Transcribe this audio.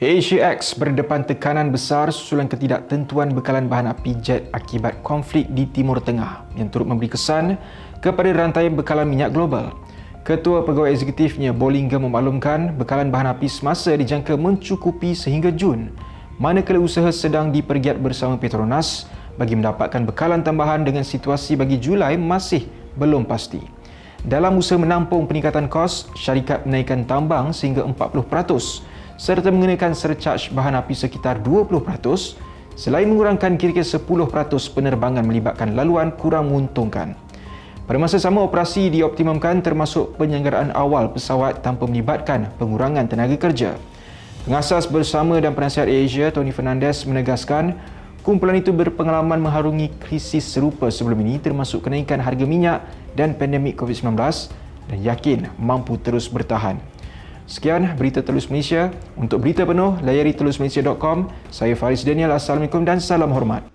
AsiaX berdepan tekanan besar susulan ketidaktentuan bekalan bahan api jet akibat konflik di Timur Tengah yang turut memberi kesan kepada rantaian bekalan minyak global. Ketua Pegawai Eksekutifnya Bollinger memaklumkan bekalan bahan api semasa dijangka mencukupi sehingga Jun, manakala usaha sedang dipergiat bersama Petronas bagi mendapatkan bekalan tambahan dengan situasi bagi Julai masih belum pasti. Dalam usaha menampung peningkatan kos, syarikat menaikkan tambang sehingga 40% serta mengenakan surcharge bahan api sekitar 20% selain mengurangkan kira-kira 10% penerbangan melibatkan laluan kurang menguntungkan. Pada masa sama, operasi dioptimumkan termasuk penyelenggaraan awal pesawat tanpa melibatkan pengurangan tenaga kerja. Pengasas bersama dan penasihat Asia, Tony Fernandez, menegaskan kumpulan itu berpengalaman mengharungi krisis serupa sebelum ini termasuk kenaikan harga minyak dan pandemik COVID-19 dan yakin mampu terus bertahan. Sekian berita Telus Malaysia. Untuk berita penuh, layari telusmalaysia.com. Saya Faris Daniel. Assalamualaikum dan salam hormat.